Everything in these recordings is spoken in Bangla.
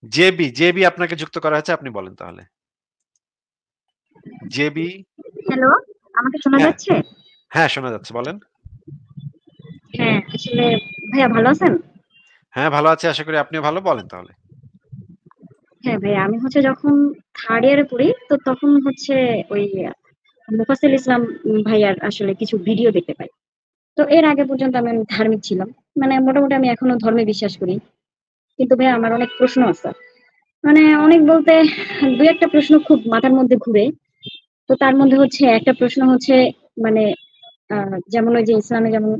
জেবি আপনাকে যুক্ত করা হয়েছে, আপনি বলেন তাহলে। জেবি হ্যালো, আমাকে শোনা হ্যাঁ, যাচ্ছে? হ্যাঁ শোনা যাচ্ছে বলেন। হ্যাঁ, আসলে ভাইয়া ভালো আছেন? হ্যাঁ, ভালো আছি। আশা করি আপনিও ভালো। বলেন তাহলে। হ্যাঁ, ভাইয়া আমি হচ্ছে যখন 3rd ইয়ারে পড়ি তো তখন হচ্ছে ওই মোফাজ্জেল ইসলাম ভাইয়ার আসলে কিছু ভিডিও দেখতে পাই। তো এর আগে পর্যন্ত আমি অনেক ধার্মিক ছিলাম। মানে মোটামুটি আমি এখনো ধর্মে বিশ্বাস করি। কিন্তু ভাইয়া আমার অনেক প্রশ্ন আছে। মানে অনেক বলতে ২-১ টা প্রশ্ন খুব মাথার মধ্যে ঘুরে। তো তার মধ্যে হচ্ছে একটা প্রশ্ন হচ্ছে মানে আ যেমন ওই যে ইসলামে যেমন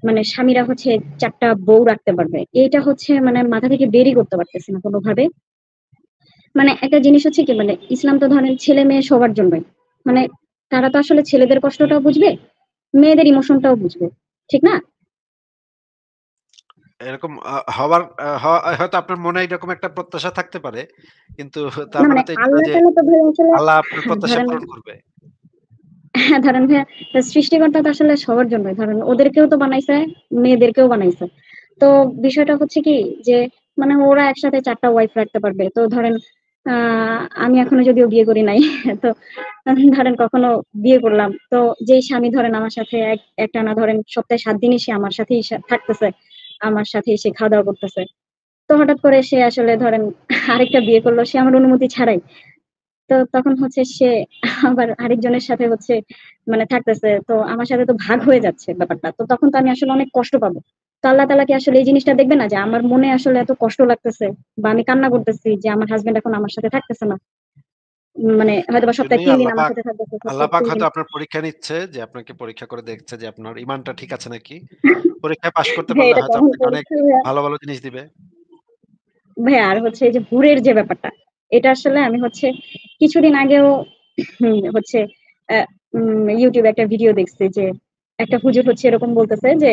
মানে স্বামীরা হচ্ছে ৪ টা বউ রাখতে পারবে। এইটা হচ্ছে মানে মাথা থেকে বেরই করতে পারতেছি না কোনভাবে। মানে একটা জিনিস হচ্ছে কি মানে ইসলাম তো ধরেন ছেলে-মেয়ে সবার জন্যই। মানে তারা তো আসলে ছেলেদের কষ্টটাও বুঝবে, মেয়েদের ইমোশনটাও বুঝবে। ঠিক না? এরকম হওয়ার হয়তো আপনার মনে এরকম একটা প্রত্যাশা থাকতে পারে। কিন্তু তার না মানে মানে তো এটা না আল্লাহ যে তাআলা তো ভাই আসলে আল্লাহ আপনার প্রত্যাশা ধরেন পূরণ করবে। হ্যাঁ, ধরেন ভাইয়া সৃষ্টিকর্তা তো আসলে সবার জন্যই। ধরেন ওদেরকেও তো বানাইছে, মেয়েদেরকেও বানাইছে। তো বিষয়টা হচ্ছে কি যে মানে ওরা একসাথে ৪ টা ওয়াইফ রাখতে পারবে। তো ধরেন আ আমি এখনো যদিও বিয়ে করি নাই। তো ধরেন কখনো বিয়ে করলাম। তো যেই স্বামী ধরেন আমার সাথে একটানা ধরেন সপ্তাহে ৭ দিনই সে আমার সাথেই থাকতেছে। আমার সাথেই সে খাওয়া-দাওয়া করতেছে। তো হঠাৎ করে সে আসলে ধরেন আরেকটা বিয়ে করলো সে আমার অনুমতি ছাড়াই। তো তখন হচ্ছে সে আবার আরেকজনের সাথে হচ্ছে মানে থাকতেছে। তো আমার সাথে তো ভাগ হয়ে যাচ্ছে ব্যাপারটা। তো তখন তো আমি আসলে অনেক কষ্ট পাবো। তো আল্লাহ তাআলা কি আসলে এই জিনিসটা দেখবে না যে আমার মনে আসলে এত কষ্ট লাগতেছে বা আমি কান্না করতেছি যে আমার হাসব্যান্ড এখন আমার সাথে থাকতেছে না। মানে হয়তোবা সপ্তাহে এজন্যই ৩ দিন আমার সাথে থাকতেছে, আল্লাহ সপ্তাহে পাক ৩ দিন হয়তো আপনার পরীক্ষা নিচ্ছে যে আপনাকে পরীক্ষা করে দেখছে যে আপনার ঈমানটা ঠিক আছে নাকি। পরীক্ষায় পাস করতে ভাইয়া পারলে এটা হয়তো কেমন আপনাকে অনেক পরীক্ষা ভাইয়া? ভালো, ভালো জিনিস দিবে। ভাইয়া আর হচ্ছে এই যে হুরের যে ব্যাপারটা, এটা আসলে আমি হচ্ছে কিছুদিন আগেও হচ্ছে আ YouTube এ একটা ভিডিও দেখছি যে একটা হুজুর হচ্ছে এরকম বলতেছে যে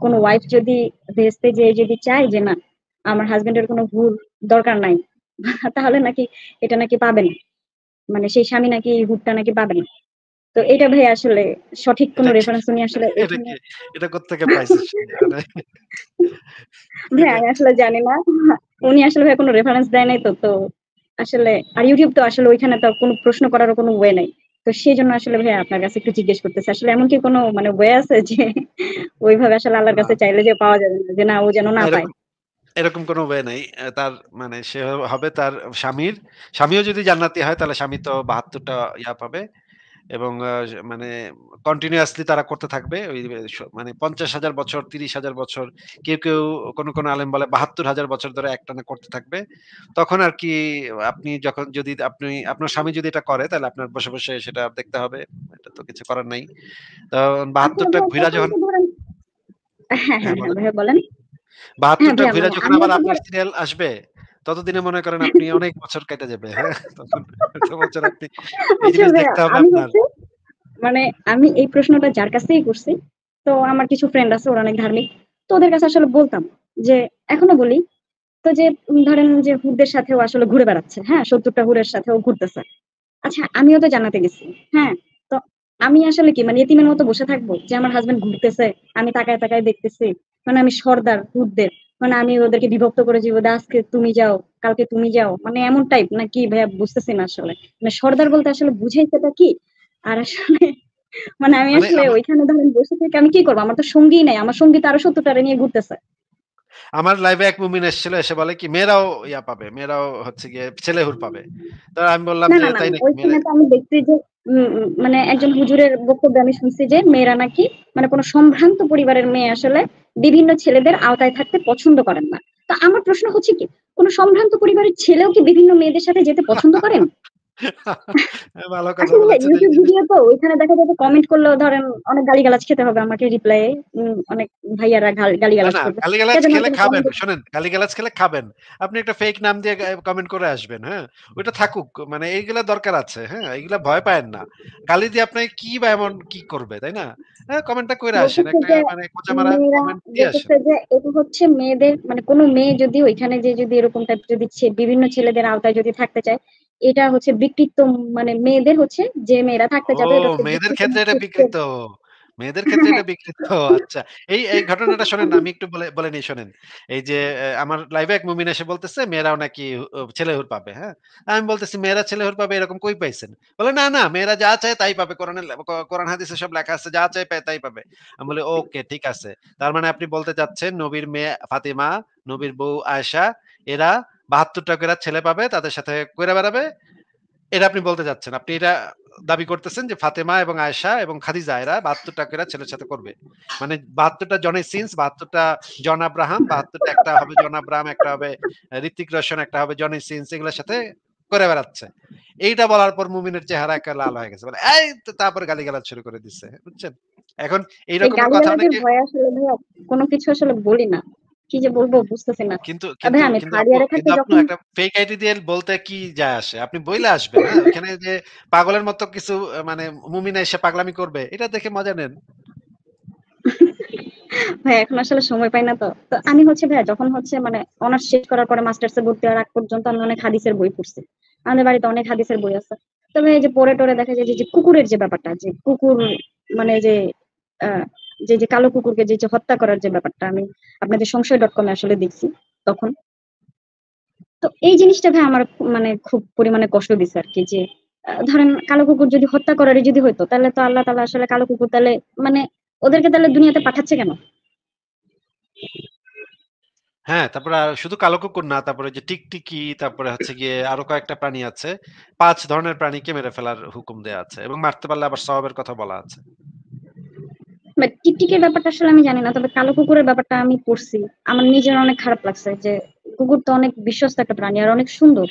কোন ওয়াইফ যদি ভেস্তে যেয়ে যদি চায় যে না আমার হাসব্যান্ডের কোন হুর দরকার নাই তাহলে নাকি এটা নাকি পাবে না। মানে সেই স্বামী নাকি এই হুরটা নাকি পাবে না। তো এটা ভাই আসলে সঠিক কোন এটা কি রেফারেন্স উনি আসলে এটা ওইখানে কি এটা কোত্থেকে পাইছিস? মানে ভাই এটা আমি আসলে জানি না। উনি আসলে ভাই কোন রেফারেন্স দেয় নাই তো। তো আসলে আর YouTube তো আসলে ওইখানে তো কোন প্রশ্ন করারও কোন ওয়ে নাই। তো সেজন্য আসলে ভাইয়া আপনার কাছে একটু জিজ্ঞেস করতেছি। আসলে এমন কি কোন মানে ওয়ে আছে যে ওইভাবে আসলে আল্লাহর না, কাছে চাইলে যে পাওয়া যাবে না? যে না ও যেন না না পায়। এরকম কোনো ওয়ে নাই। তার মানে সে হবে তার স্বামীও যদি জান্নাতি হয় তাহলে স্বামী তো ৭২ টা পাবে এবং মানে কন্টিনিউয়াসলি তারা করতে থাকবে। ওই মানে ৫০,০০০ বছর, ৩০,০০০ বছর, কেউ কোন আলেম বলে ৭২,০০০ বছর ধরে একটানা করতে থাকবে। তখন আরকি আপনি যখন যদি আপনার স্বামী যদি এটা করে তাহলে আপনার বসে সেটা দেখতে হবে। এটা তো কিছু করার নাই। তো ৭২ আসলে টা ভাইয়া ঘুইরা তখন যখন তো ধরেন হ্যাঁ, হ্যাঁ হ্যাঁ, হ্যাঁ বলেন। ভাইয়া বলেন। ৭২ হ্যাঁ টা ভাইয়া ঘুইরা মানে যখন আমিও আবার তো আপনার ধর সিরিয়াল আসবে, ততদিনে মনে করেন আপনি অনেক বছর কেটে যাবে। হ্যাঁ? তখন এত বছর আপনি এই আচ্ছা জিনিস ভাইয়া দেখতে হবে আমি আপনার। হচ্ছে মানে আমি এই প্রশ্নটা যার কাছেই করছি, তো আমার কিছু ফ্রেন্ড আছে ওরা অনেক ধার্মিক। তো ওদের কাছে আসলে বলতাম যে এখনো বলি তো যে ধরেন যে হুরদের সাথেও আসলে ঘুরে বেড়াচ্ছে। হ্যাঁ? ৭০ টা হুরের সাথেও ঘুরতেছে। আচ্ছা আমিও তো জান্নাতে গেছি। হ্যাঁ? তো আমি আসলে কি মানে এতিমের মতো বসে থাকবো? যে আমার হাসব্যান্ড ঘুরতেছে, আমি তাকায় দেখতেছি। মানে আমি সর্দার হুরদের। মানে আমি ওদেরকে বিভক্ত করে দিব যে আজকে তুমি যাও, কালকে তুমি যাও। মানে এমন টাইপ নাকি ভাইয়া বুঝতেছি না আসলে। মানে সর্দার বলতে আসলে বুঝাইছেটা কি? আর আসলে মানে আমি মানে আসলে ওইখানে ধরেন বসে থেকে আমি কি করব? আমার তো সঙ্গীই নাই। আমার সঙ্গী তো আরো ৭০ টারে নিয়ে ঘুরতেছে। আমার লাইভে এক মুমিন এসেছিল, এসে বলে কি মেয়েরাও পাবে। মেয়েরাও হচ্ছে গিয়ে ছেলেহুর পাবে। তো আমি বললাম যে, না, "তাই নাকি?" ওইখানে তো আমি দেখছি যে মানে একজন হুজুরের বক্তব্যে আমি শুনছি যে মেয়েরা নাকি মানে কোন সম্ভ্রান্ত পরিবারের মেয়ে আসলে বিভিন্ন ছেলেদের আওতায় থাকতে পছন্দ করেন না। তো আমার প্রশ্ন হচ্ছে কি, কোন সম্ভ্রান্ত পরিবারের ছেলেও কি বিভিন্ন মেয়েদের সাথে যেতে পছন্দ করেন? ভালো কথা আসলে বলেছেন এই YouTube জিনিস। ভিডিও তো ওইখানে দেখা যায় যে কমেন্ট করলেও ধরেন অনেক গালিগালাজ খেতে হবে আমাকে রিপ্লাই এ। অনেক ভাইয়ারা গালিগালাজ না, করবে। গালিগালাজ এজন্য খেলে আসলে খাবেন। কমেন্ট শোনেন, গালিগালাজ খেলে খাবেন। আপনি একটা ফেক নাম দিয়ে কমেন্ট করে আসবেন, হ্যাঁ? ওইটা থাকুক। মানে এইগুলা দরকার আছে, হ্যাঁ? এগুলা ভয় পায়েন না। গালি দিয়ে আপনাকে কি বা এমন কি করবে, তাই না? হ্যাঁ, কমেন্টটা কইরা আসেন। বলতেছে একটা যে মানে খোঁচা মারা মেয়েরা কমেন্ট দিয়ে আসেন। বলতেছে যে এটা হচ্ছে মেয়েদের মানে কোনো মেয়ে যদি ওইখানে যে যদি এরকম টাইপ যদি বিভিন্ন ছেলেদের আওতায় যদি থাকতে চায়, এটা হচ্ছে বিকৃত মানে মেয়েদের হচ্ছে যে মেয়েরা থাকতে ও চাবে এটা হচ্ছে মেয়েদের বিকৃত ক্ষেত্রে এটা মস্তিষ্কের বিকৃত। মেয়েদের ক্ষেত্রে এটা বিকৃত। আচ্ছা। এই ঘটনাটা শোনেন, আমি একটু বলে নেই শোনেন। এই যে আমার লাইভে এক মুমিন এসে বলতেছে মেয়েরাও নাকি ছেলে হুর পাবে, হ্যাঁ? আমি বলতেছি মেয়েরা ছেলে হুর পাবে এরকম কই পাইছেন? বলে, "না, না, মেয়েরা যা চায় তাই পাবে। কোরআন হাদিসে সব লেখা আছে। যা চায় তাই পাবে।" আমি বলি, "ওকে, ঠিক আছে। তার মানে আপনি বলতে চাচ্ছেন নবীর মেয়ে ফাতিমা, নবীর বউ আয়েশা এরা ৭২ টা কইরা ছেলে পাবে, তাদের সাথে কইরা বেড়াবে।" এটা আপনি বলতে চাচ্ছেন। আপনি এটা দাবি করতেছেন যে ফাতেমা এবং আয়েশা এবং খাদিজা এরা ৭২ টা করে ছেলের সাথে করবে। মানে ৭২ টা জনি সিনস, ৭২ টা জন আব্রাহাম, ৭২ টা একটা হবে জন আব্রাহাম, একটা হবে ঋত্বিক রোশন, একটা হবে জনি সিনস, এগুলোর সাথে করে বেড়াচ্ছে। এইটা বলার পর মুমিনের চেহারা একেবারে লাল হয়ে গেছে। বলে, "এই!" তো তারপরে গালিগালাজ শুরু করে দিছে। বুঝছেন? এখন এই এই রকমের কথা গালিগালাজের অনেকে ভয়ে আসলে ভাইয়া কোনো কিছু আসলে বলি না। কি যে বলবো বুঝতেছি না। কিন্তু ভাইয়া কিন্তু আমি কিন্তু 3rd আপু ইয়ারে থাকতে কিন্তু আপু যখন একটা ফেক আইডি দিয়ে বলতে কি যায় আসে? আপনি বইলা আসবেন, হ্যাঁ? ওইখানে যে পাগলের মতো কিছু মানে মুমিনা এসে পাগলামি করবে, এটা দেখে মজা নেন। ভাইয়া এখন আসলে সময় পাই না তো। তো আমি হচ্ছে ভাইয়া যখন হচ্ছে মানে অনার্স শেষ করার পরে মাস্টার্সে ভর্তি হওয়ার আগ পর্যন্ত আমি অনেক হাদিসের বই পড়ছি। আমাদের বাড়িতে অনেক হাদিসের বই আছে। তবে এই যে পড়ে টরে দেখা যায় যে কুকুরের যে ব্যাপারটা, যে কুকুর মানে যে আ যে কালো কুকুরকে যে হত্যা করার যে ব্যাপারটা আমি আপনাদের সংশয়.com এ আসলে দেখছি তখন। তো এই জিনিসটা ভাই আমার মানে খুব পরিমাণে কষ্ট দিছে আরকি যে ধরেন কালো কুকুর যদি হত্যা করারই যদি হইতো তাহলে তো আল্লাহ তাআলা আসলে কালো কুকুর তাহলে মানে ওদেরকে তাহলে দুনিয়াতে পাঠাচ্ছে কেন? হ্যাঁ, তারপরে শুধু কালো কুকুর না, তারপরে যে টিকটিকি, তারপরে হচ্ছে গিয়ে আরো কয়েকটা প্রাণী আছে। ৫ ধরনের প্রাণীকে মেরে ফেলার হুকুম দেয়া আছে এবং মারতে পারলে আবার সওয়াবের কথা বলা আছে। বাট টিকটিকির ব্যাপারটা আসলে আমি জানি না। তবে কালো কুকুরের ব্যাপারটা আমি পড়ছি। আমার নিজের অনেক খারাপ লাগছে যে কুকুর তো অনেক বিশ্বস্ত একটা প্রাণী আর অনেক সুন্দর।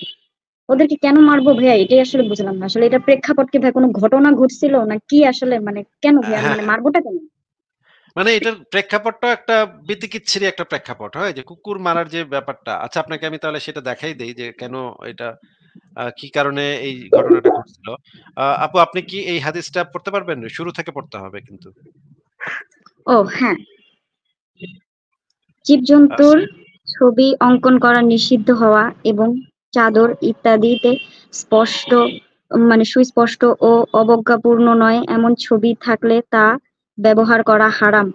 ওদেরকে কেন মারবো ভাইয়া এটাই আসলে বুঝলাম না। আসলে এটার প্রেক্ষাপট কি ভাই কোনো ঘটনা ঘটছিল না কি আসলে মানে কেন ভাইয়া হ্যাঁ, মানে মারবোটা কেন? মানে এটার প্রেক্ষাপটটা একটা বিতিকিচ্ছিরি একটা প্রেক্ষাপট, হয়? যে কুকুর মারার যে ব্যাপারটা। আচ্ছা, আপনাকে আমি তাহলে সেটা দেখাই দেই যে কেন এটা কি কারণে এই ঘটনাটা ঘটছিল। আপু, আপনি কি এই হাদিসটা পড়তে পারবেন? শুরু থেকে পড়তে হবে কিন্তু। ও হ্যাঁ, আ জীবজন্তুর ছবি অঙ্কন করা নিষিদ্ধ হওয়া এবং চাদর ইত্যাদিতে স্পষ্ট মানে সুস্পষ্ট ও অবজ্ঞাপূর্ণ নয় এমন ছবি থাকলে তা ব্যবহার করা হারাম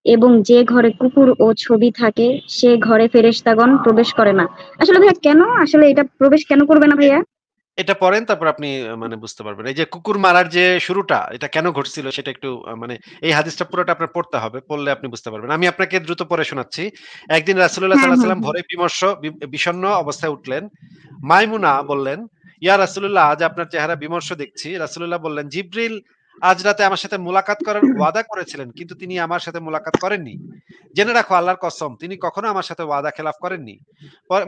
এবং যে ঘরে কুকুর ও ছবি থাকে সে ঘরে ফেরেশতাগণ প্রবেশ করে না। আসলে ভাইয়া কেন আসলে এটা প্রবেশ কেন করবে না এ ভাইয়া? এটা পড়েন, তারপর আপনি মানে বুঝতে পারবেন। এই যে কুকুর মারার যে শুরুটা, এটা কেন ঘটছিল সেটা একটু মানে এই হাদিসটা পুরোটা আপনার পড়তে হবে। পড়লে আপনি বুঝতে পারবেন। আমি আপনাকে দ্রুত পড়ে শোনাচ্ছি। একদিন রাসূলুল্লাহ হ্যাঁ, সাল্লাল্লাহু আলাইহি হ্যাঁ, ওয়াসাল্লাম হ্যাঁ। ভোরে বিমর্ষ বিষণ্ণ অবস্থায় উঠলেন। মাইমুনা বললেন, "ইয়া রাসূলুল্লাহ, আজ আপনার চেহারা বিমর্ষ দেখছি।" রাসূলুল্লাহ বললেন, "জিবরিল আজ রাতে আমার সাথে মুলাকাত করার ওয়াদা করেছিলেন, কিন্তু তিনি আমার সাথে মুলাকাত করেননি। জেনে রাখো আল্লাহর কসম, তিনি কখনো আমার সাথে ওয়াদা খেলাফ করেননি।"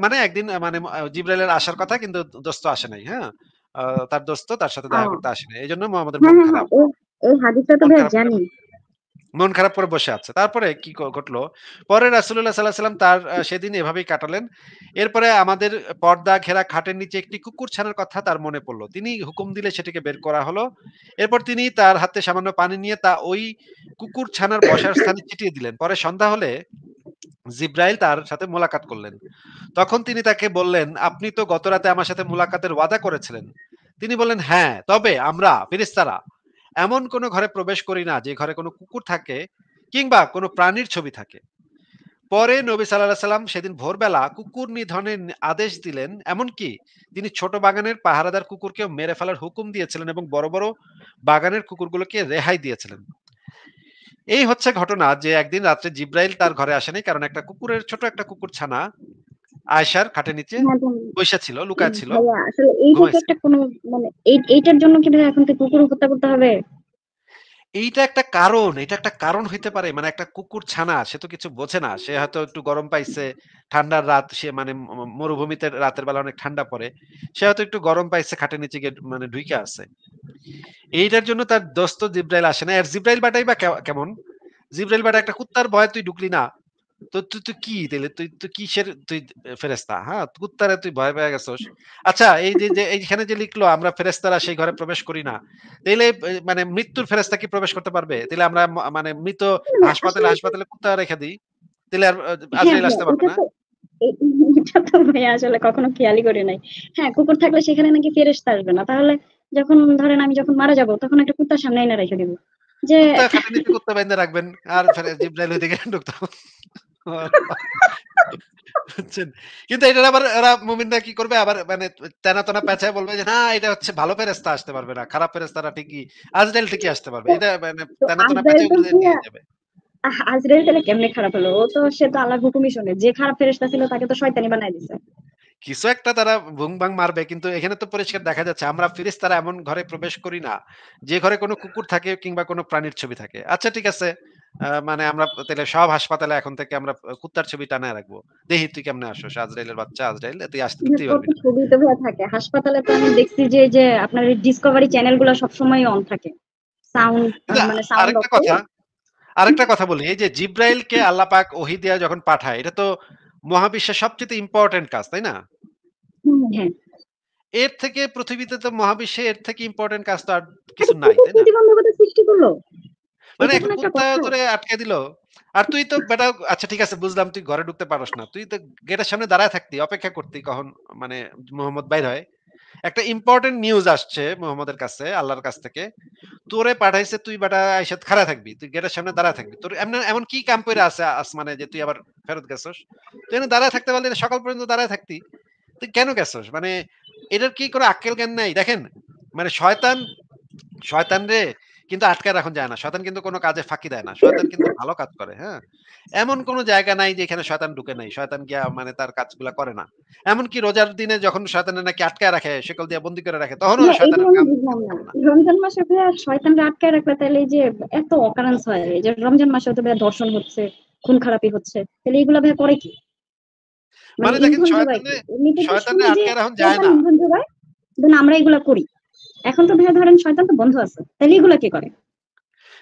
মানে একদিন মানে জিবরাইলের আসার কথা, কিন্তু দোস্ত আসে নাই, হ্যাঁ? আ তার দোস্ত তার সাথে দেখা করতে ও আসে নাই। এজন্য মুহাম্মদের হ্যাঁ, মন হ্যাঁ, হ্যাঁ। খারাপ। এই হাদিসটা তো মন ভাইয়া খারাপ করে জানি। মন খারাপ করে বসে আছে। তারপরে কি ঘটলো? পরে রাসূলুল্লাহ সাল্লাল্লাহু আলাইহি ওয়াসাল্লাম তার সেদিন এভাবেই কাটালেন। এরপরে আমাদের পর্দা ঘেরা খাটের নিচে একটি কুকুরছানার কথা তার মনে পড়ল। তিনি হুকুম দিলে সেটিকে বের করা হলো। এরপর তিনি তার হাতে সামান্য পানি নিয়ে তা ওই কুকুরছানার বসার স্থানে ছিটিয়ে দিলেন। পরে সন্ধ্যা হলে জিব্রাইল তার সাথে মোলাকাত করলেন। তখন তিনি তাকে বললেন, "আপনি তো গতরাতে আমার সাথে মুলাকাতের ওয়াদা করেছিলেন।" তিনি বললেন, "হ্যাঁ, তবে আমরা ফেরেশতারা এমন কোন ঘরে প্রবেশ করি না যে ঘরে কোন কুকুর থাকে কিংবা কোন প্রাণীর ছবি থাকে।" পরে নবী সাল্লাল্লাহু আলাইহি সাল্লাম সেদিন ভোরবেলা কুকুর নিধনের আদেশ দিলেন। এমনকি তিনি ছোট বাগানের পাহারাদার কুকুরকেও মেরে ফেলার হুকুম দিয়েছিলেন এবং বড়, বড় বাগানের কুকুরগুলোকে রেহাই দিয়েছিলেন। এই হচ্ছে ঘটনা যে একদিন রাত্রে জিব্রাইল তার ঘরে আসেনি। কারণ ছোট একটা কুকুরছানা আয়েশার খাটের নিচে হ্যাঁ, বইসা ছিল, লুকায় ছিল, ভাইয়া আসলে এইটা কি ঘুমাইছিল। একটা কোনো মানে এইটার জন্য কি ভাইয়া এখন কি কুকুর হত্যা করতে হবে? এটা একটা কারণ হইতে পারে। মানে একটা কুকুর ছানা, সে তো কিছু বোঝে না। সে হয়তো একটু গরম পাইছে, ঠান্ডার রাত, সে মানে মরুভূমিতে রাতের বেলা অনেক ঠান্ডা পড়ে। সে হয়তো একটু গরম পাইছে, খাটের নিচে গিয়ে মানে ঢুইকা আছে। এইটার জন্য তার দোস্ত জিব্রাইল আসে নাই। আর জিব্রাইল বেটাই বা কেমন? জিব্রাইল বেটা একটা কুত্তার ভয়ে তুই ঢুকলি না। তো তুই কি তাইলে? তুই কিসের ফেরেশতা, হ্যাঁ? কুত্তারে তুই ভয় পেয়ে গেছস। আচ্ছা, এই যে এইখানে যে লিখলো আমরা ফেরেশতারা সেই ঘরে প্রবেশ করি না। তাইলে মানে মৃত্যুর ফেরেশতা কি প্রবেশ করতে পারবে? তাইলে আমরা মানে মৃত না হাসপাতালে, আসলে হাসপাতালে কুত্তা রেখে দেই। তাইলে আর হ্যাঁ, আজরাইল হ্যাঁ, আসতে পারবে এটা না? তো এ এটা তো ভাইয়া আসলে কখনো খেয়ালই করি নাই। হ্যাঁ, কুকুর থাকলে সেখানে নাকি ফেরেশতা আসবে না। তাহলে যখন ধরেন আমি যখন মারা যাবো তখন একটা কুত্তার সামনে এনে রেখে দিব। যে কুত্তা খাটের নিচে কুত্তা বাইন্ধা রাখবেন। আর জিব্রাইল ওইদিকে ঢুকতো। বুঝছেন? কিন্তু এটার আবার ওরা মুমিনরা কি করবে? আবার মানে তেনা তেনা পেঁচায় বলবে যে, "না, এটা হচ্ছে ভালো ফেরেশতা আসতে পারবে না। খারাপ ফেরেশতারা ঠিকই আজরাইল ঠিকই আসতে পারবে।" এটা মানে তো তেনা তেনা আজরাইল পেঁচায় তো ওগুলো ভাইয়া দিয়ে যাবে। আজরাইল তাহলে কেমনে খারাপ হলো? সে তো আল্লাহর হুকুমই শোনে। যে খারাপ ফেরেশতা ছিল তাকে তো শয়তানি বানায় দিছে। কিছু একটা তারা ভুং-ভাং মারবে। কিন্তু এখানে তো পরিষ্কার দেখা যাচ্ছে আমরা ফেরেশতারা এমন ঘরে প্রবেশ করি না, যে ঘরে কোনো কুকুর থাকে কিংবা কোনো প্রাণীর ছবি থাকে। আচ্ছা ঠিক আছে। মানে আমরা তাইলে সব হাসপাতালে এখন থেকে আমরা কুত্তার ছবি টানায় রাখবো। দেখি তুই কেমনে আসোস? আজরাইলের বাচ্চা আজরাইল, তুই আসতে যে দিতেই কত পারবি না। ছবি তো ভাইয়া থাকে। হাসপাতালে তো আমি দেখছি যে আপনার এই ডিসকভারি চ্যানেল গুলা সবসময় অন থাকে। সাউন্ড কিন্তু মানে সাউন্ড অফ আরেকটা করে। কথা আরেকটা কথা বলি। এই যে জিব্রাইলকে আল্লাহ পাক ওহী দিয়া যখন পাঠায়, এটা তো মহাবিশ্বের সবচাইতে ইম্পোর্টেন্ট কাজ, তাই না? হ্যাঁ। এর থেকে পৃথিবীতে তো মহাবিশ্বে এর থেকে ইম্পোর্টেন্ট কাজ তো আর একটা কিছু নাই, কুকুর তাই না? প্রতিবন্ধকতা সৃষ্টি করলো। মানে এটা একটা কোনো একটা কুত্তা কথা? তোরে আটকায় দিল। আর তুই তো বেটা আচ্ছা ঠিক আছে বুঝলাম তুই ঘরে ঢুকতে পারস না। তুই তো গেটের সামনে দাঁড়ায় থাকতি, অপেক্ষা করতি কখন মানে মোহাম্মদ বাইর হয়। একটা ইম্পোর্টেন্ট নিউজ আসছে মোহাম্মদের কাছে, আল্লাহর কাছ থেকে। তোরে পাঠাইছে তুই বেটা আইসা খাড়া থাকবি। তুই গেটের সামনে দাঁড়ায় থাকবি। তোর এমন এমন কি কাম কইরা আছে আসমানে যে তুই আবার ফেরত গেছস? তুই এখানে দাঁড়ায় থাকতে পারলি না, সকাল পর্যন্ত দাঁড়ায় থাকতি। তুই কেন গেছস? মানে এটার কি কোনো আক্কেল জ্ঞান নাই? দেখেন, মানে শয়তানরে কিন্তু আটকায় রাখা যায় না। শয়তান কিন্তু কোন কাজে ফাঁকি দেয় না। শয়তান কিন্তু ভালো কাজ করে, হ্যাঁ? এমন কোন জায়গা নাই যে এখানে শয়তান ঢুকে নাই। শয়তান গিয়া মানে তার কাজগুলা করে না। এমনকি রোজার দিনে যখন শয়তানে নাকি আটকায় রাখে, শিকল দিয়ে বন্দী করে রাখে, তখনও হ্যাঁ, এইটা শয়তানের আমি কাম বুঝলাম কিন্তু না। করে না। রমজান মাসে ভাইয়া শয়তানরা আটকায় রাখলে তাইলে এই যে এত অকারেন্স হয়, এই যে রমজান মাসেও তো ভাইয়া ধর্ষণ হচ্ছে, খুন খারাপি হচ্ছে। তাহলে এগুলা ভাইয়া করে কি? মানে মানে দেখেন ইন্ধন যোগায় কি? শয়তানে এমনিতে তো শয়তানে শুনি যে আটকায় রাখা যায় শয়তান না। ইন্ধন যোগায়, দেন আমরা এগুলা করি। এখন তো ভাইয়া ধরেন শয়তান তো বন্ধ আছে। তাইলে এগুলা কে করে?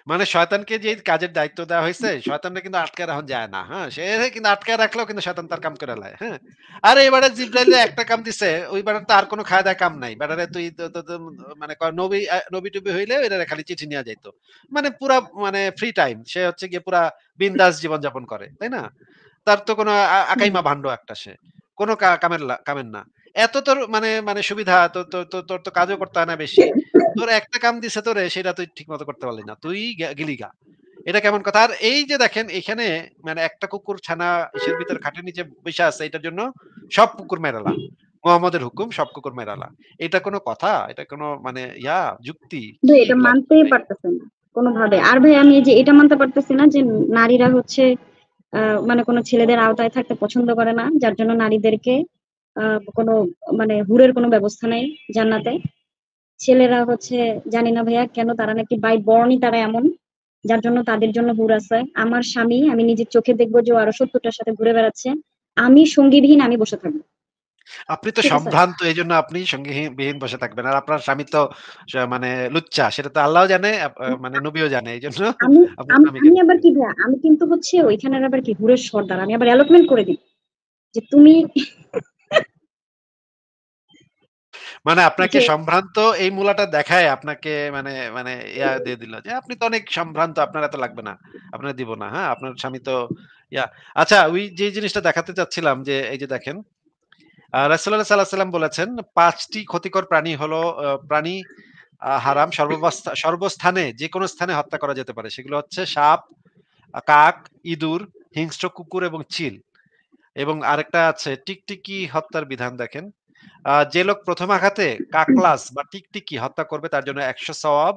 মানে শয়তানকে যে কাজের দায়িত্ব দেওয়া হইছে, শয়তানরে কিন্তু আটকায় রাখা যায় না। হ্যাঁ? সে কিন্তু আটকায় রাখলেও কিন্তু শয়তান তার কাম করে লায়। হ্যাঁ? আর এবারে জিব্রাইল একটা কাম দিছে, ওই বেটার তো আর কোন খায় দায় কাম নাই। বেটারে তুই তো মানে নবী-টবি হইলে এটারে খালি চিঠি নিয়া যাইত। মানে পুরা মানে ফ্রি টাইম। সে হচ্ছে গিয়ে পুরা বিন্দাস জীবনযাপন করে। তাই না? তার তো কোনো হুম। আকাইমা ভান্ড একটা সে। কোন কামের না। এত তোর মানে মানে সুবিধা তোর তো কাজও করতে হয় না বেশি। তোর একটা কাম দিছে তোরে সেটা তুই ঠিকমতো করতে পারলি না। তুই গেলি গা। এটা কেমন কথা? আর এই যে দেখেন এখানে মানে একটা কুকুর ছানা ইসের ভিতরে খাটের নিচে বইসা আছে এটার জন্য সব কুকুর মেরালা। মোহাম্মদের হুকুম সব কুকুর মেরালা। এটা কোন কথা? এটা কোন মানে যুক্তি? কি ভাই এটা এগুলা? মানতেই পারতেছে না কোনোভাবে। আর ভাই আমি এই যে এটা মানতে পারতেছি না যে নারীরা হচ্ছে মানে কোনো ছেলেদের আওতায় থাকতে পছন্দ করে না। যার জন্য নারীদেরকে কোনো মানে হুরের কোনো ব্যবস্থা নাই জান্নাতে। ছেলেরা হচ্ছে জানি না ভাইয়া কেন তারা নাকি বাই বর্ণই তারা এমন, যার জন্য তাদের জন্য হুর আছে। আমার স্বামী আমি নিজের চোখে দেখবো যে ও আরো ৭০ টার সাথে ঘুরে বেড়াচ্ছে। আমি সঙ্গীবিহীন আমি বসে থাকবো। আপনি তো ঠিক আছে? সম্ভ্রান্ত এজন্য আপনি বিহীন বসে থাকবেন। আর আপনার স্বামী তো মানে লুচ্চা সেটা তো আল্লাহও জানে মানে নবীও জানে। এইজন্য আমি আপনার আমি স্বামীকে আমি আবার দিচ্ছেন। কি ভাইয়া আমি কিন্তু হচ্ছে ওইখানের আবার কি হুরের সর্দার। আমি আবার অ্যালটমেন্ট করে দিই। যে তুমি মানে আপনাকে যে সম্ভ্রান্ত এই মূলাটা দেখায় আপনাকে মানে মানে দিয়ে দিল যে আপনি তো অনেক সম্ভ্রান্ত আপনার এত লাগবে না। আপনার দিব না। হ্যাঁ? আপনার স্বামী তো ইয়া আচ্ছা ওই যে জিনিসটা দেখাতে চাচ্ছিলাম যে এই যে দেখেন রাসূলুল্লাহ সাল্লাল্লাহু আলাইহি ওয়াসাল্লাম বলেছেন ৫ টি ক্ষতিকর প্রাণী হলো প্রাণী হারাম সর্বস্থানে যেকোনো স্থানে হত্যা করা যেতে পারে। সেগুলো হচ্ছে সাপ, কাক, ইঁদুর, হিংস্র কুকুর এবং চিল। এবং আরেকটা আছে টিকটিকি হত্যার বিধান দেখেন। যে লোক ১ম আঘাতে কাকলাস বা টিকটিকি হত্যা করবে তার জন্য ১০০ সওয়াব।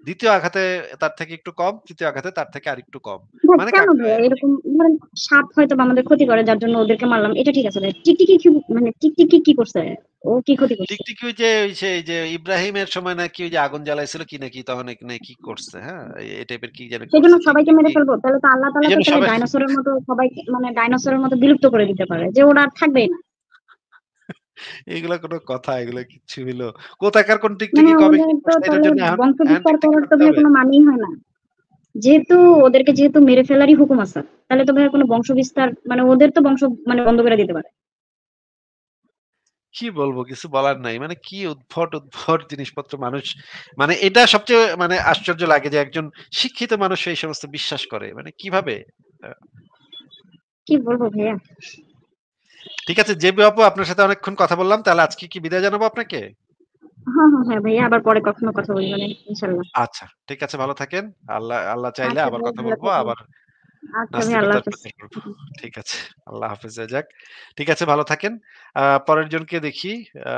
২য় আঘাতে তার থেকে একটু কম, ৩য় আঘাতে তার থেকে আরেকটু কম। ভাই মানে কেন ভাইয়া এরকম ধরেন সাপ হয়তোবা আমাদের ক্ষতি করে যার জন্য ওদেরকে মারলাম। এটা ঠিক আছে ভাই। টিকটিকি কি মানে টিকটিকি কি করছে? ও কি ক্ষতি করছে? টিকটিকি ওই যে সেই যে ইব্রাহিমের সময় নাকি ওই যে আগুন জ্বালাইছিল কি নাকি তখন নাকি করছে, হ্যাঁ? এই টাইপের কি যেন সেজন্য করছে। সবাইকে মেরে টিকটিকি ফেলবো। তাহলে তো আল্লাহ তাআলা তো এজন্য তাহলে সবাই ডাইনোসরের মতো সবাইকে মানে ডাইনোসরের মতো বিলুপ্ত করে দিতে পারে। যে ওরা আর থাকবেই না। এগুলা কোন কথা এগুলা কিচ্ছু হইলো। কোথাকার কোন মানে টিকটিকি কবে ওদের কি তো করছে এটার তাহলে জন্য এখন বংশ এখন বিস্তার টিকটিকি করার তো মারতে ভাইয়া হবে? কোনো মানেই হয় না। যেহেতু ওদেরকে মেরে ফেলারই হুকুম আছে। তাহলে তো ভাইয়া কোনো বংশ বিস্তার মানে ওদের তো বংশ মানে বন্ধ করে দিতে পারে। কি বলবো? কিছু বলার নাই। মানে কি উদ্ভট জিনিসপত্র মানুষ মানে এটা সবচেয়ে মানে আশ্চর্য লাগে যে একজন শিক্ষিত মানুষ এই সমস্ত বিশ্বাস করে। মানে কিভাবে? আ কি বলবো ভাইয়া? ঠিক আছে জেবি আপু আপনার সাথে অনেকক্ষণ কথা বললাম। তাহলে আজকে কি বিদায় জানাবো আপনাকে? হ্যাঁ, হ্যাঁ, হ্যাঁ ভাইয়া, আবার পরে কখনো কথা বলবো ইনশাল্লাহ। আচ্ছা, ঠিক আছে, ভালো থাকেন। আল্লাহ আল্লাহ চাইলে আচ্ছা আবার ভাই, কথা ভালো বলব। থাকবেন। আবার আচ্ছা ভাই, আল্লাহ নাস্তিকতার হাফেজ। প্রচার করব। ঠিক আছে। আল্লাহ হাফেজ হয়ে যাক। ঠিক আছে, ভালো থাকেন। পরের জনকে দেখি। আ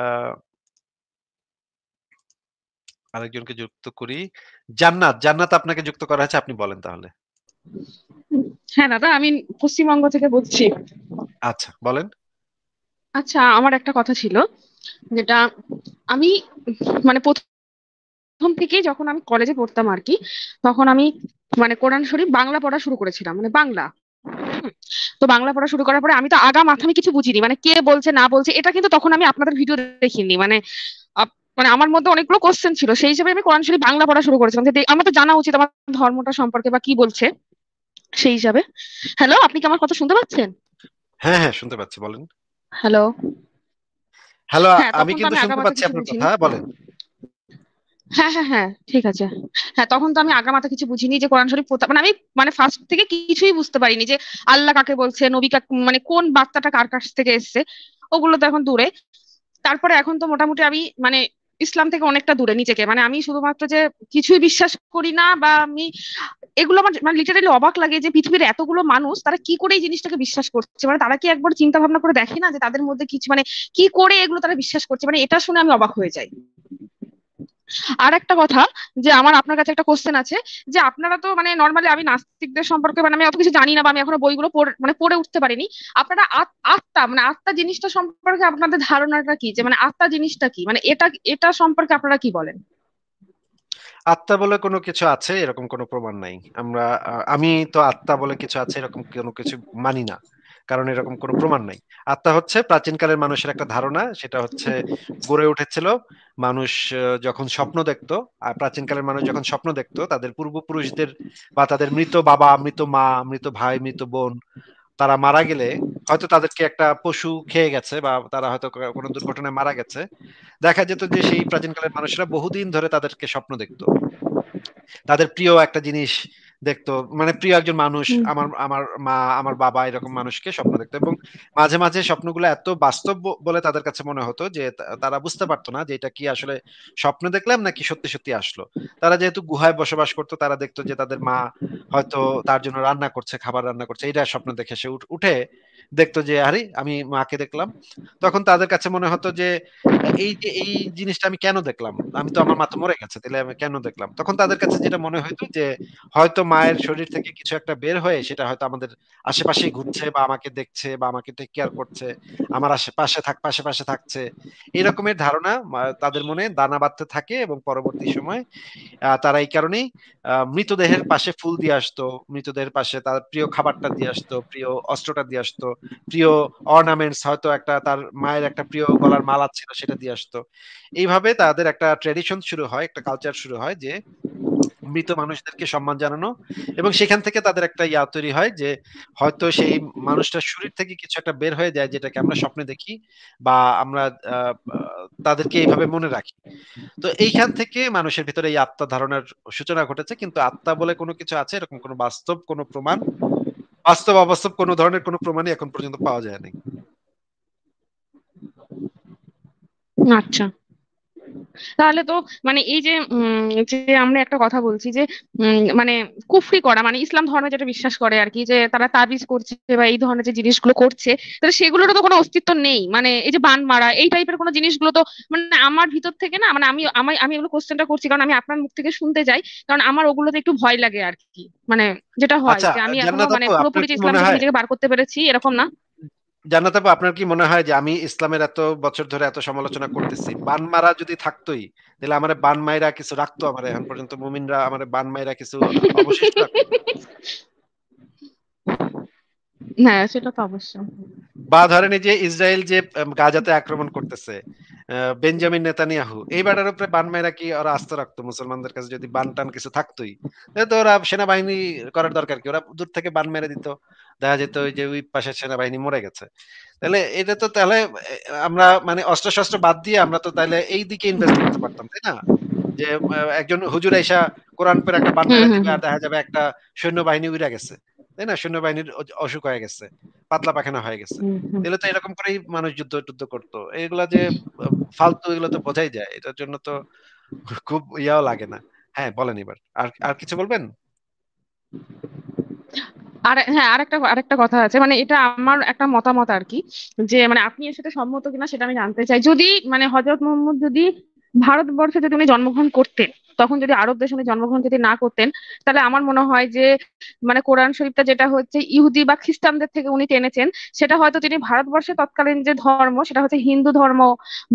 আরেকজনকে যুক্ত করি। জান্নাত, জান্নাত আপনাকে যুক্ত করা হয়েছে। আপনি বলেন তাহলে। হ্যাঁ দাদা, আমি পশ্চিমবঙ্গ থেকে বলছি। আচ্ছা, বলেন। আচ্ছা, আমার একটা কথা ছিল, যেটা আমি মানে প্রথম থেকেই যখন আমি কলেজে পড়তাম আর কি, তখন আমি মানে কোরআন শরীফ বাংলা পড়া শুরু করেছিলাম, মানে বাংলা। হুম। তো বাংলা পড়া শুরু করার পরে আমি তো আগা মাথা আমি কিছু বুঝিনি, মানে কে বলছে না বলছে এটা কিন্তু তখন আমি আপনাদের ভিডিও দেখিনি, মানে মানে আমার মধ্যে অনেকগুলো কোশ্চেন ছিল, সেই হিসেবে আমি কোরআন শরীফ বাংলা পড়া শুরু করেছিলাম যে আমার তো জানা উচিত আমার ধর্মটা সম্পর্কে বা কি বলছে, সেই হিসাবে। হ্যালো, আপনি কি আমার কথা শুনতে পাচ্ছেন? হ্যাঁ, হ্যাঁ, শুনতে পাচ্ছি, বলেন। হ্যালো। হ্যালো, হ্যাঁ, আমি তখন তো কিন্তু আমি শুনতে আগামাথা পাচ্ছি কিছু আপনার বুঝিনি। কথা। বলেন। হ্যাঁ, হ্যাঁ, হ্যাঁ, ঠিক আছে। হ্যাঁ, তখন তো আমি আগামাথা কিছু বুঝিনি যে কোরআন শরীফ মানে আমি মানে ফার্স্ট থেকে কিছুই বুঝতে পারিনি যে আল্লাহ কাকে বলছে, নবী কাকে, মানে কোন বার্তাটা কার কাছ থেকে এসছে, ওগুলো তো এখন দূরে। তারপরে এখন তো মোটামুটি আমি মানে ইসলাম থেকে অনেকটা দূরে নিজেকে, মানে আমি শুধুমাত্র যে কিছুই বিশ্বাস করি না, বা আমি এগুলো আমার মানে লিটারালি অবাক লাগে যে পৃথিবীর এতগুলো মানুষ তারা কি করে এই জিনিসটাকে বিশ্বাস করছে, মানে তারা কি একবার চিন্তা ভাবনা করে দেখে না যে তাদের মধ্যে কিছু মানে কি করে এগুলো তারা বিশ্বাস করছে, মানে এটা শুনে আমি অবাক হয়ে যাই। আর একটা কথা, যে আমার আপনার কাছে একটা কোশ্চেন আছে, যে আপনারা তো মানে নর্মালি, আমি নাস্তিকদের সম্পর্কে মানে আমি অত কিছু জানি না, বা আমি এখনো বইগুলো মানে পড়ে উঠতে পারিনি। আপনারা আত্মা মানে আত্মা জিনিসটা সম্পর্কে আপনাদের ধারণাটা কি, যে মানে আত্মা জিনিসটা কি, মানে এটা এটা সম্পর্কে আপনারা কি বলেন? আত্মা বলে কোনো কিছু আছে এরকম কোনো প্রমাণ নাই। আমি তো আত্মা বলে কিছু আছে এরকম কোনো কিছু মানি না। কারণ এরকম কোনো প্রমাণ নাই। আত্মা হচ্ছে প্রাচীনকালের মানুষের একটা ধারণা। সেটা হচ্ছে গড়ে উঠেছিল মানুষ যখন স্বপ্ন দেখতো। প্রাচীনকালের মানুষ যখন স্বপ্ন দেখতো তাদের পূর্বপুরুষদের বা তাদের মৃত বাবা, মৃত মা, মৃত ভাই, মৃত বোন তারা মারা গেলে হয়তো তাদেরকে একটা পশু খেয়ে গেছে বা তারা হয়তো কোনো দুর্ঘটনায় মারা গেছে। দেখা যেত যে সেই প্রাচীনকালের মানুষেরা বহুদিন ধরে তাদেরকে স্বপ্ন দেখতো। তাদের প্রিয় একটা জিনিস দেখতো। মানে প্রিয় একজন মানুষ, হুম। আমার আমার মা, আমার বাবা এরকম মানুষকে স্বপ্ন দেখতো এবং মাঝে, মাঝে স্বপ্নগুলো এত বাস্তব বলে তাদের কাছে মনে হতো যে তারা বুঝতে পারত না যে এটা কি আসলে স্বপ্ন দেখলাম নাকি সত্যি, সত্যি আসলো। তারা যেহেতু গুহায় বসবাস করতো তারা দেখতো যে তাদের মা হয়তো তার জন্য রান্না করছে, খাবার রান্না করছে। এইটা স্বপ্ন দেখে সে উঠে দেখতো যে আরে আমি মাকে দেখলাম। তখন তাদের কাছে মনে হতো যে এই যে এই জিনিসটা আমি কেন দেখলাম? আমি তো আমার মা তো মরে গেছে। তাইলে আমি কেন দেখলাম? তখন তাদের কাছে যেটা মনে হইতো যে হয়তো মায়ের শরীর থেকে কিছু একটা বের হয়ে সেটা হয়তো আমাদের আশেপাশেই ঘুরছে বা আমাকে দেখছে বা আমাকে টেক কেয়ার করছে। আমার পাশে থাকছে। এরকমের ধারণা তাদের মনে দানা বাঁধতে থাকে এবং পরবর্তী সময়ে তারা এই কারণেই মৃতদেহের পাশে ফুল দিয়ে আসতো। মৃতদেহের পাশে তার প্রিয় খাবারটা দিয়ে আসতো, প্রিয় অস্ত্রটা দিয়ে আসতো, প্রিয় অর্নামেন্টস হয়তো একটা তার মায়ের একটা প্রিয় গলার মালা ছিল সেটা দিয়ে আসতো। এইভাবে তাদের একটা ট্র্যাডিশন শুরু হয়, একটা কালচার শুরু হয় যে মৃত মানুষদেরকে সম্মান জানানো এবং সেখান থেকে তাদের একটা তৈরি হয় যে হয়তো সেই মানুষটার শরীর থেকে কিছু একটা বের হয়ে যায় যেটাকে আমরা স্বপ্নে দেখি বা আমরা আ আ তাদেরকে এইভাবে মনে রাখি। তো এইখান থেকে মানুষের ভিতরে এই আত্মা ধারণার সূচনা ঘটেছে। কিন্তু আত্মা বলে কোনো কিছু আছে এরকম কোনো বাস্তব কোনো প্রমাণ, বাস্তব অবাস্তব কোনো ধরনের কোনো প্রমাণই এখন পর্যন্ত পাওয়া যায় নাই। আচ্ছা, তাহলে তো মানে এই যে যে আমরা একটা কথা বলছি যে মানে কুফরি করা, মানে ইসলাম ধর্মে যেটা বিশ্বাস করে আর কি, যে তারা তাবিজ করছে বা এই ধরনের যে জিনিসগুলো করছে, তাহলে সেগুলোরও তো কোনো অস্তিত্ব নেই, মানে এই যে বান মারা এই টাইপের কোনো জিনিসগুলো তো মানে আমার ভিতর থেকে না, মানে আমি এগুলো কোশ্চেনটা করছি কারণ আমি আপনার মুখ থেকে শুনতে চাই, কারণ আমার ওগুলোতে একটু ভয় লাগে আর কি, মানে যেটা হয় আচ্ছা, যে আমি এখনো জান্নাত মানে আপু আপনার পুরোপুরি যে কি ইসলাম মনে থেকে হয় নিজেকে বার করতে পেরেছি এরকম না। জান্নাত আপু আপনার কি মনে হয় যে আমি ইসলামের এত বছর ধরে এত সমালোচনা করতেছি। বান মারা যদি থাকতই, তাহলে আমারে বান মাইরা কিছু রাখতো আমারে এখন পর্যন্ত মুমিনরা আমারে বান মাইরা কিছু অবশিষ্ট রাখতো? হ্যাঁ, সেটা তো অবশ্যই। বা ধরেন এই যে ইসরায়েল যে গাজাতে আক্রমণ করতেছে, বেঞ্জামিন নেতানিয়াহু এই বেটার উপরে বান মাইরা কি ওরা আস্থ রাখতো মুসলমানদের কাছে যদি বান-টান কিছু থাকতই? তাহলে তো ওরা সেনাবাহিনী করার দরকার কি? ওরা দূর থেকে বান মেরে দিত। দেখা যেত ওই যে ওই পাশের সেনাবাহিনী মরে গেছে। তাহলে এটা তো তাহলে আমরা মানে অস্ত্র-শস্ত্র বাদ দিয়ে আমরা তো তাইলে এই দিকে ইনভেস্ট করতে পারতাম, তাই না? যে একজন হুজুর আইসা কোরআন পড়ে একটা বান হুম, মেরে হুম, দিবে হুম। আর দেখা যাবে একটা সৈন্যবাহিনী উইড়া গেছে। তাই না? সৈন্যবাহিনীর অসুখ হয়ে গেছে। পাতলা পায়খানা হয়ে গেছে। হুম, হুম। তাহলে তো এরকম করেই মানুষ যুদ্ধ-টুদ্ধ করত। এগুলা যে আ ফালতু এগুলো তো বোঝাই যায়। এটার জন্য তো খুব ইয়াও লাগে না। হ্যাঁ, বলেন এবার। আর কিছু বলবেন? আর হ্যাঁ, আরেকটা কথা আছে। মানে এটা আমার একটা মতামত আরকি। যে মানে আপনি এর সাথে সম্মত কিনা সেটা আমি জানতে চাই। যদি মানে হযরত মুহাম্মদ যদি ভারতবর্ষে যদি উনি জন্মগ্রহণ করতেন, তখন যদি আরব দেশে উনি জন্মগ্রহণ যদি না করতেন, তাহলে আমার মনে হয় যে মানে কোরআন শরীফটা যেটা হচ্ছে ইহুদি বা খ্রিস্টানদের থেকে উনি টেনেছেন, সেটা হয়তো তিনি ভারতবর্ষে তৎকালীন যে ধর্ম সেটা হচ্ছে হিন্দু ধর্ম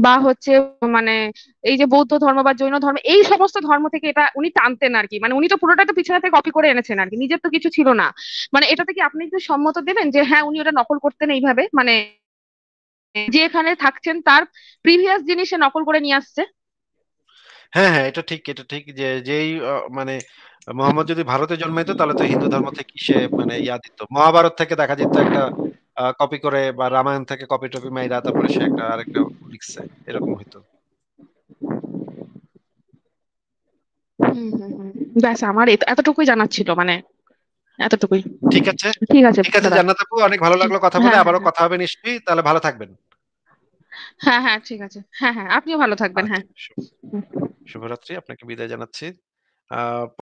বা হচ্ছে মানে এই যে বৌদ্ধ ধর্ম বা জৈন ধর্ম এই সমস্ত ধর্ম থেকে এটা উনি টানতেন আরকি। মানে উনি তো পুরোটাই তো পিছনে থেকে কপি করে এনেছেন আরকি। নিজের তো কিছু ছিল না। মানে এটাতে কি আপনি একটু সম্মত দেবেন যে হ্যাঁ উনি ওটা নকল করতেন এইভাবে, মানে যে এখানে থাকছেন তার প্রিভিয়াস জিনিস সে নকল করে নিয়ে আসছে। হ্যাঁ, এটা ঠিক যে যেই মানে মোহাম্মদ যদি ভারতে জন্মাইতো তাহলে তো হিন্দু ধর্ম থেকেই সে মানে দিত। মহাভারত থেকে দেখা যেত একটা কপি করে বা রামায়ণ থেকে কপি-টপি মাইরা তারপরে সে আরেকটা লিখছে। এরকম হইতো। হুম, হুম, হুম। ব্যাস আমার এতটুকুই জানার ছিল, মানে এতটুকুই। ঠিক আছে। ঠিক আছে ঠিক আছে দাদা। জান্নাত আপু, অনেক ভালো লাগলো কথা বলে। হ্যাঁ, হ্যাঁ, আবারও হ্যাঁ। কথা হবে নিশ্চয়ই। তাহলে ভালো থাকবেন। হ্যাঁ, হ্যাঁ, ঠিক আছে। হ্যাঁ, হ্যাঁ, আপনিও ভালো থাকবেন। আচ্ছা, হ্যাঁ। হুম। শুভরাত্রি। আপনাকে বিদায় জানাচ্ছি। আ